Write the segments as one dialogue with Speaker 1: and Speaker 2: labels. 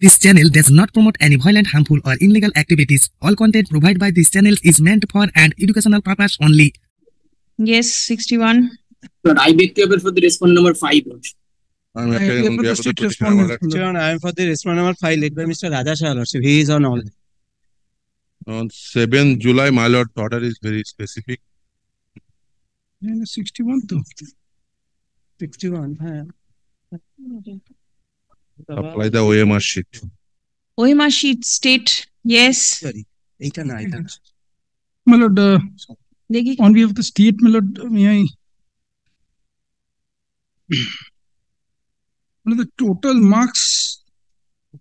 Speaker 1: This channel does not promote any violent, harmful, or illegal activities. All content provided by this channel is meant for an educational purpose only.
Speaker 2: Yes, 61.
Speaker 3: Lord, I beg to appeal for the respondent number 5. Lord.
Speaker 4: I am for the state respondent.
Speaker 5: I am for the respondent number 5 led by Mr. Raja Shah, Lordship. He is on all.
Speaker 4: On 7th July, my lord, order is very specific.
Speaker 6: 61 too.
Speaker 5: 61.
Speaker 4: Apply the OMR sheet.
Speaker 2: OMR sheet state. Yes.
Speaker 5: Sorry. 8 and 9.
Speaker 6: My lord,
Speaker 2: Dekhi.
Speaker 6: on behalf of the state, my lord, may I... Well, the total marks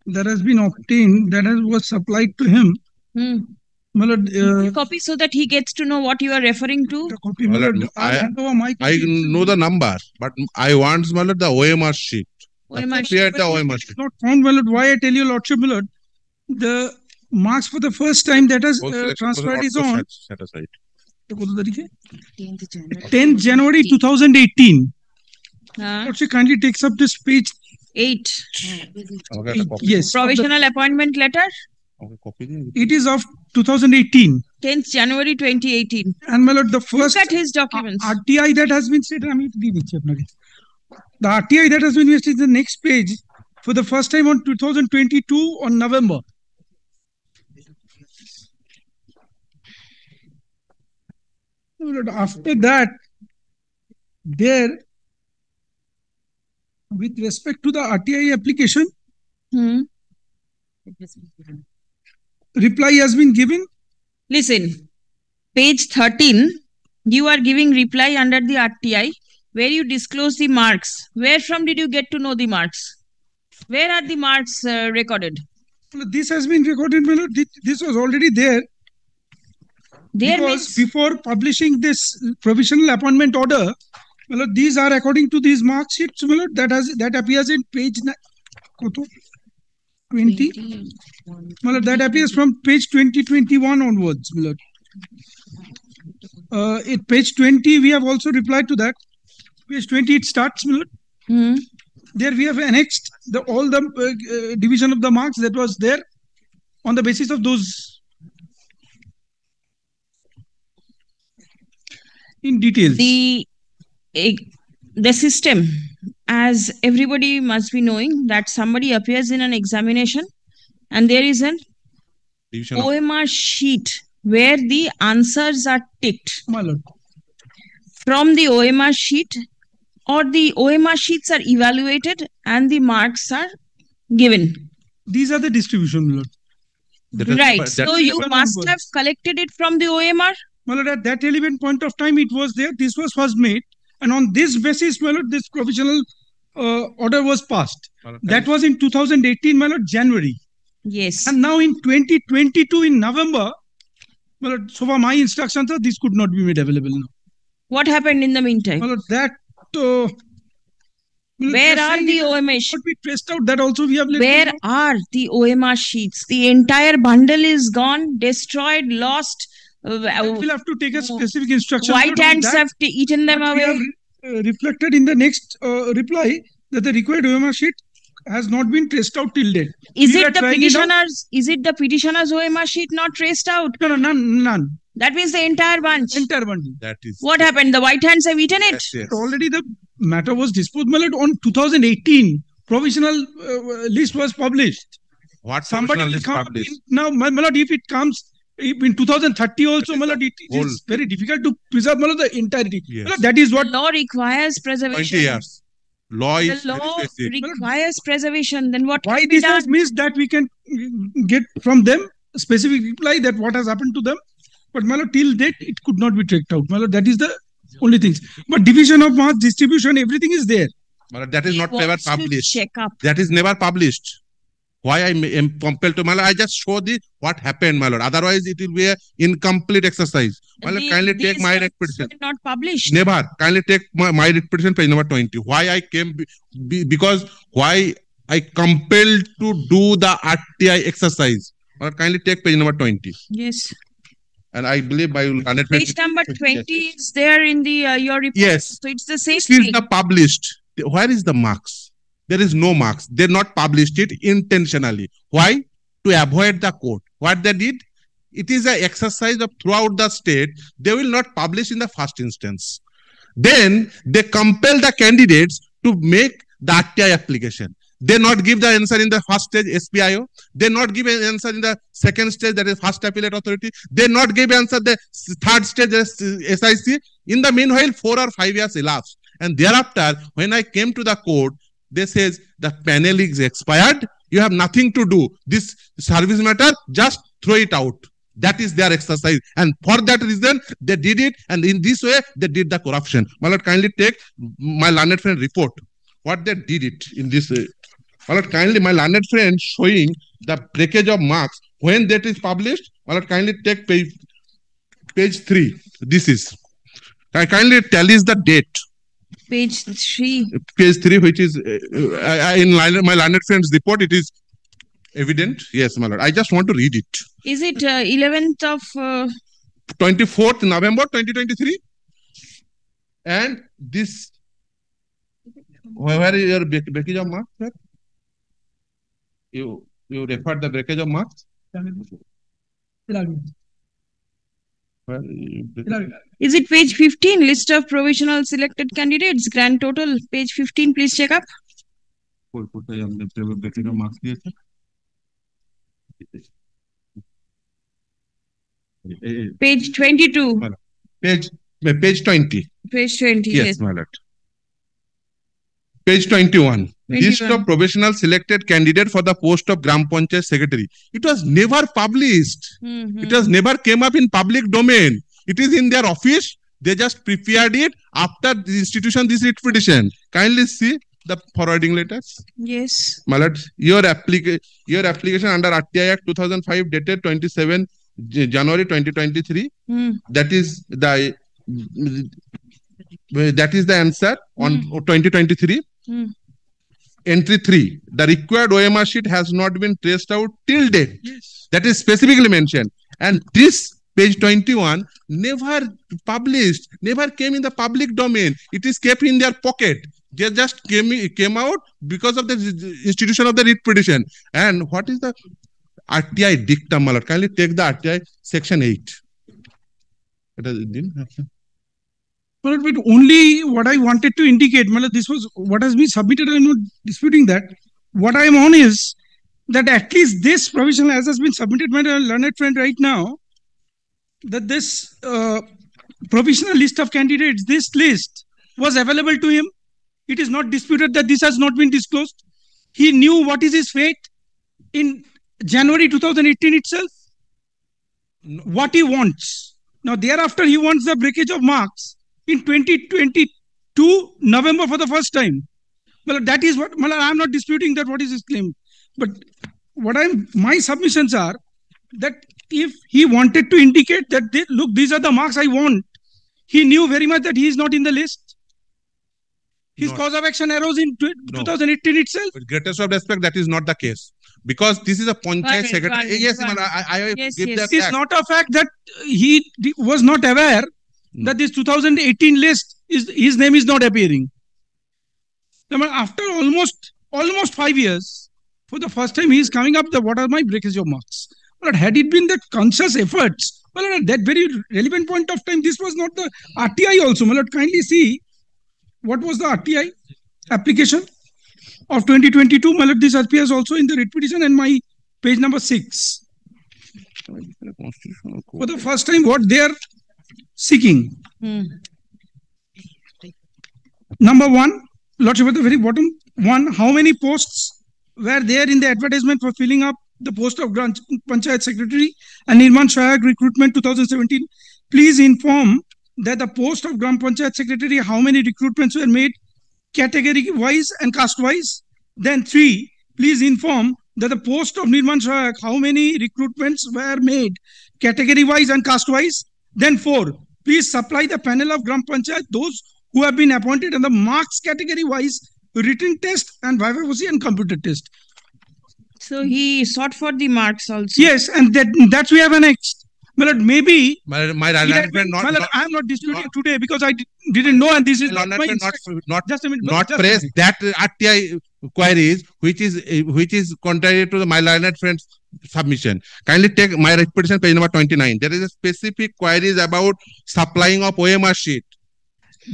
Speaker 6: that has been obtained, was supplied to him. My lord,
Speaker 2: Copy so that he gets to know what you are referring to.
Speaker 6: the copy, my lord,
Speaker 4: I-
Speaker 6: hand over my
Speaker 4: I
Speaker 6: copy.
Speaker 4: know the number, but I want, my lord, the OMR sheet.
Speaker 2: OMR
Speaker 4: Clear the OMR sheet.
Speaker 6: Not found, my lord. Why I tell you, Lordship, my lord, the marks for the first time that has transferred is on
Speaker 4: Set aside.
Speaker 6: 10th January 2018. Lordship kindly takes up this page.
Speaker 2: 8.
Speaker 4: Okay, the copy.
Speaker 6: Yes,
Speaker 2: Provisional appointment letter.
Speaker 4: Okay, copy the-
Speaker 6: it is of 2018.
Speaker 2: 10th January 2018.
Speaker 6: And my lord, the
Speaker 2: Look
Speaker 6: first
Speaker 2: at his documents.
Speaker 6: RTI that has been said, the RTI that has been used is the next page for the first time on 2022 on November. After that, there, with respect to the RTI application, reply has been given.
Speaker 2: Listen, page 13, you are giving reply under the RTI where you disclose the marks. Where from did you get to know the marks? Where are the marks recorded?
Speaker 6: This has been recorded, my lord. This was already there.
Speaker 2: There
Speaker 6: Because
Speaker 2: means
Speaker 6: before publishing this provisional appointment order, my lord, these are according to these mark sheets, my lord, that appears in page 20. My lord, that appears from page 2021 onwards, my lord. At page 20, we have also replied to that. Page 20, it starts, my lord. There we have annexed all the division of the marks that was there on the basis of those in details.
Speaker 2: the system, as everybody must be knowing, that somebody appears in an examination and there is an
Speaker 4: Division of-
Speaker 2: OMR sheet where the answers are ticked.
Speaker 6: My lord.
Speaker 2: From the OMR sheet, or the OMR sheets are evaluated and the marks are given.
Speaker 6: These are the distribution, my lord.
Speaker 4: That is-
Speaker 2: Right.
Speaker 4: that-
Speaker 2: So you
Speaker 6: that
Speaker 2: must
Speaker 6: number.
Speaker 2: have collected it from the OMR.
Speaker 6: My lord, at that relevant point of time, it was there. This was first made. And on this basis, my lord, this provisional order was passed.
Speaker 4: My lord,
Speaker 6: That was in 2018, my lord, January.
Speaker 2: Yes.
Speaker 6: And now in 2022, in November, my lord, so far my instructions are this could not be made available now.
Speaker 2: What happened in the meantime?
Speaker 6: My lord, that... my lord,
Speaker 2: Where
Speaker 6: they
Speaker 2: are
Speaker 6: saying
Speaker 2: the
Speaker 6: it
Speaker 2: OMR
Speaker 6: could
Speaker 2: sheets?
Speaker 6: be traced out. That also we have let
Speaker 2: Where
Speaker 6: you know.
Speaker 2: are the OMR sheets? The entire bundle is gone, destroyed, lost.
Speaker 6: We'll have to take a specific instruction.
Speaker 2: White
Speaker 6: on
Speaker 2: ants
Speaker 6: that.
Speaker 2: have eaten them
Speaker 6: But we have
Speaker 2: away.
Speaker 6: reflected in the next reply that the required OMR sheet has not been traced out till date.
Speaker 2: Is
Speaker 6: we are
Speaker 2: it the
Speaker 6: trying it out.
Speaker 2: petitioners? Is it the petitioner's OMR sheet not traced out?
Speaker 6: No, none.
Speaker 2: That means the entire bunch.
Speaker 6: Entire bundle.
Speaker 4: That is.
Speaker 2: What happened? The white ants have eaten it.
Speaker 4: Yes, yes.
Speaker 6: Already the matter was disposed on 2018. Provisional list was published.
Speaker 4: What
Speaker 6: Somebody
Speaker 4: provisional
Speaker 6: will
Speaker 4: is
Speaker 6: come
Speaker 4: published?
Speaker 6: now, my lord, if it comes in 2030 also, my lord, it
Speaker 4: Whole-
Speaker 6: is very difficult to preserve, my lord, the entirety.
Speaker 4: Yes.
Speaker 6: My lord, that is
Speaker 2: The
Speaker 6: what
Speaker 2: law requires
Speaker 4: 20
Speaker 2: preservation.
Speaker 4: years. Law
Speaker 2: The
Speaker 4: is very
Speaker 2: law
Speaker 4: specific.
Speaker 2: requires preservation. Then what
Speaker 6: why
Speaker 2: can be
Speaker 6: this
Speaker 2: done?
Speaker 6: has missed, that we can get from them a specific reply that what has happened to them. But my lord, till date, it could not be tracked out. My lord, that is the only things. But division of marks, distribution, everything is there.
Speaker 4: But that is
Speaker 2: He
Speaker 4: not never
Speaker 2: wants to
Speaker 4: published.
Speaker 2: check up.
Speaker 4: That is never published. Why I am compelled to, my lord, I just show the what happened, my lord. Otherwise, it will be an incomplete exercise. My lord, kindly take
Speaker 2: These
Speaker 4: my
Speaker 2: ones
Speaker 4: repetition.
Speaker 2: were not published.
Speaker 4: Never. Kindly take my repetition, page number 20. Why I came, because why I compelled to do the RTI exercise. My lord, kindly take page number 20.
Speaker 2: Yes.
Speaker 4: And I believe I will connect
Speaker 2: Page number 20 is there in the your report.
Speaker 4: Yes.
Speaker 2: So it's the same
Speaker 4: This is
Speaker 2: thing.
Speaker 4: the published. Where is the marks? there is no marks. They not published it intentionally. Why? To avoid the court. What they did? It is an exercise of throughout the state. They will not publish in the first instance. Then they compel the candidates to make the RTI application. They not give the answer in the first stage SPIO. They not give an answer in the second stage, that is first appellate authority. They not give answer the third stage SIC. In the meanwhile, 4 or 5 years elapsed. And thereafter, when I came to the court, they says the panel is expired. You have nothing to do. This service matter, just throw it out. That is their exercise. And for that reason, they did it. And in this way, they did the corruption. My lord, kindly take my learned friend report. What they did it in this way. My lord, kindly, my learned friend showing the breakage of marks. When that is published, my lord, kindly take page 3. This is. I kindly tell is the date.
Speaker 2: Page 3.
Speaker 4: Page 3, which is in my learned friend's report, it is evident. Yes, my lord. I just want to read it.
Speaker 2: Is it 11th of
Speaker 4: 24th November 2023? And this, where is your breakage of marks, sir? You referred the breakage of marks?
Speaker 2: Is it page 15? List of provisional selected candidates. Grand total. Page 15. Please check up.
Speaker 4: Breakage of marks.
Speaker 2: Page 22.
Speaker 4: Page 20.
Speaker 2: Page 20.
Speaker 4: Yes, my lord. Page 21. List of provisional selected candidate for the post of Gram Panchayat Secretary. It was never published. It was never came up in public domain. It is in their office. They just prepared it after the institution this petition. Kindly see the forwarding letters.
Speaker 2: Yes.
Speaker 4: My lord, your application under RTI Act 2005 dated 27 January 2023. That is the answer on 2023. Entry 3. The required OMR sheet has not been traced out till date.
Speaker 6: Yes.
Speaker 4: That is specifically mentioned. And this page 21 never published, never came in the public domain. It is kept in their pocket. They just came out because of the institution of the writ petition. And what is the RTI dictum? Kindly take the RTI section 8.
Speaker 6: But only what I wanted to indicate, this was what has been submitted. I'm not disputing that. What I am on is that at least this provision, as has been submitted by a learned friend right now, that this provisional list of candidates, this list was available to him. It is not disputed that this has not been disclosed. He knew what is his fate in January 2018 itself. What he wants. Now, thereafter, he wants the breakage of marks in 2022 November for the first time. Well, that is what, I am not disputing that what is his claim. But what my submissions are that if he wanted to indicate that, look, these are the marks I want, he knew very much that he is not in the list. His cause of action arose in 2018 itself.
Speaker 4: With greatest of respect, that is not the case. Because this is a Panchayat secretary. Yes, I give that.
Speaker 6: It is not a fact that he was not aware that this 2018 list, his name is not appearing. After almost 5 years, for the first time, he is coming up what are my breakage of marks. But had it been the conscious efforts, at that very relevant point of time, this was not the RTI also. Kindly see what was the RTI application of 2022. This appears also in the writ petition and my page number 6. For the first time, what they are seeking. Number 1, Lordship, at the very bottom, 1, how many posts were there in the advertisement for filling up the post of Gram Panchayat Secretary and Nirman Sahayak recruitment 2017? Please inform that the post of Gram Panchayat Secretary, how many recruitments were made category wise and caste wise? Then 3, please inform that the post of Nirman Sahayak, how many recruitments were made category wise and caste wise? Then 4, please supply the panel of Gram Panchayat, those who have been appointed in the marks category wise, written test and viva-voce and computer test.
Speaker 2: So he sought for the marks also.
Speaker 6: Yes, and that we have annexed. My lord, maybe
Speaker 4: My learned friend
Speaker 6: my lord, I am not disputing today because I didn't know, and this is not my
Speaker 4: not
Speaker 6: just a minute,
Speaker 4: not
Speaker 6: just a
Speaker 4: press
Speaker 6: minute.
Speaker 4: that RTI queries which is contrary to my learned friend's submission. Kindly take my repetition page number 29. There is a specific queries about supplying of OMR sheet.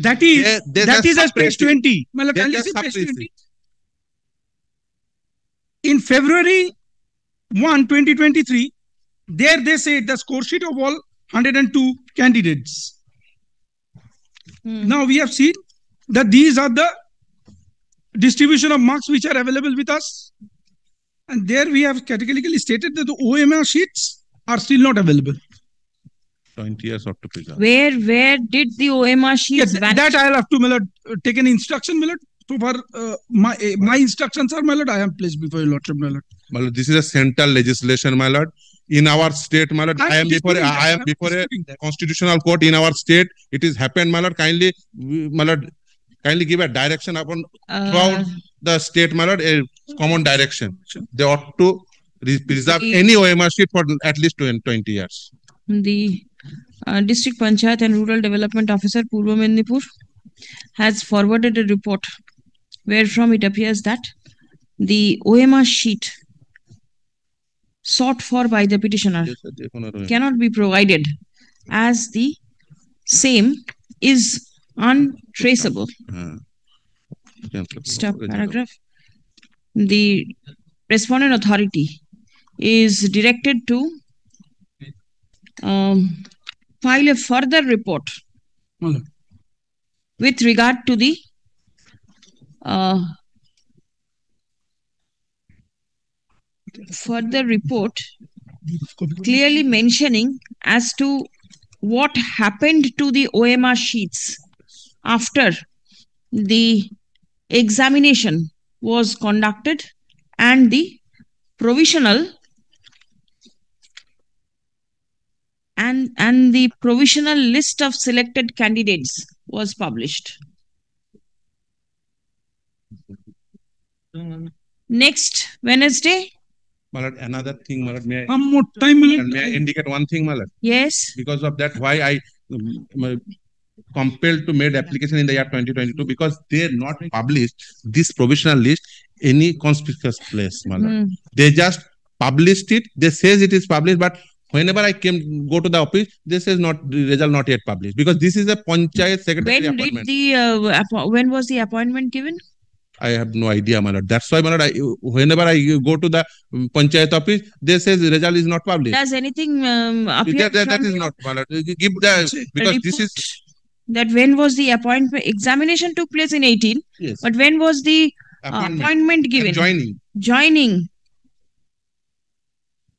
Speaker 6: That is as page 20. My lord, kindly see page 20. In February 1, 2023, there they said the score sheet of all 102 candidates. Now we have seen that these are the distribution of marks which are available with us. And there we have categorically stated that the OMR sheets are still not available.
Speaker 4: 20 years ought to pick up.
Speaker 2: Where did the OMR sheets
Speaker 6: Yes,
Speaker 2: vanish?
Speaker 6: that I will have to, my lord, take an instruction, my lord. So far, my instructions are, my lord, I am placed before your lordship, my lord.
Speaker 4: My lord, this is a central legislation, my lord. In our state, my lord, I am before a constitutional court in our state. It is happened, my lord. Kindly, my lord, kindly give a direction upon throughout the state, my lord, a common direction. They ought to preserve any OMR sheet for at least 20 years.
Speaker 2: The District Panchayat and Rural Development Officer, Purva Mendipur, has forwarded a report wherefrom it appears that the OMR sheet sought for by the petitioner cannot be provided as the same is untraceable. Stop paragraph. The respondent authority is directed to file a further report with regard to the further report clearly mentioning as to what happened to the OMR sheets after the examination was conducted and the provisional and the provisional list of selected candidates was published. Next Wednesday.
Speaker 4: Malad, another thing, Malad, may
Speaker 6: One more time,
Speaker 4: I indicate one thing, Malad?
Speaker 2: Yes.
Speaker 4: Because of that, why I compelled to made application in the year 2022, because they not published this provisional list any conspicuous place, Malad. They just published it. They says it is published, but whenever I go to the office, they says the result not yet published, because this is a Panchayat secretary appointment.
Speaker 2: When was the appointment given?
Speaker 4: I have no idea, my lord. That's why, my lord, whenever I go to the Panchayat office, they say the result is not published.
Speaker 2: Does anything appear?
Speaker 4: That is not, my lord. Give the, because this is
Speaker 2: that when was the appointment? Examination took place in 18.
Speaker 4: Yes.
Speaker 2: But when was the appointment given? Joining.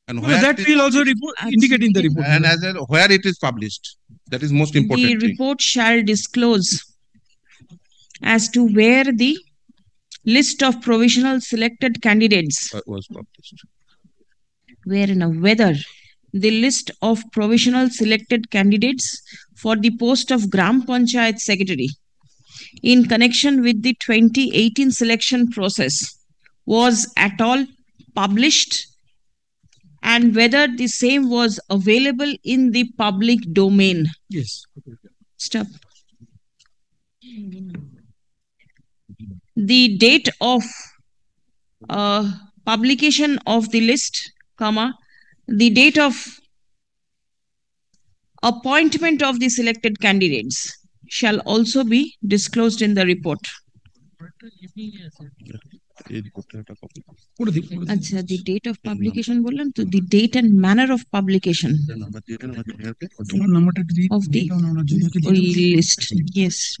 Speaker 4: And
Speaker 6: where that will also indicate in the report.
Speaker 4: And as well, where it is published. That is most important.
Speaker 2: The report shall disclose as to where the list of provisional selected candidates
Speaker 4: was published.
Speaker 2: Whether the list of provisional selected candidates for the post of Gram Panchayat Secretary in connection with the 2018 selection process was at all published, and whether the same was available in the public domain.
Speaker 6: Yes.
Speaker 2: Stop. The date of publication of the list, the date of appointment of the selected candidates shall also be disclosed in the report. Achha, the date of publication bolan to the date and manner of publication of the list. Yes.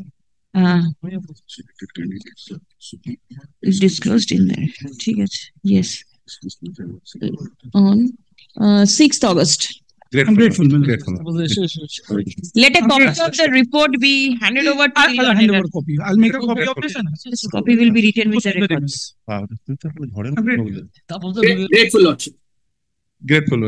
Speaker 2: Is disclosed in there. Yes. On 6th August.
Speaker 6: I'm grateful.
Speaker 2: Let a copy of the report be handed over to
Speaker 6: I'll hand over a copy. I'll make a copy of this.
Speaker 2: This copy will be written with the records.
Speaker 3: Grateful, Lordship.
Speaker 4: Grateful.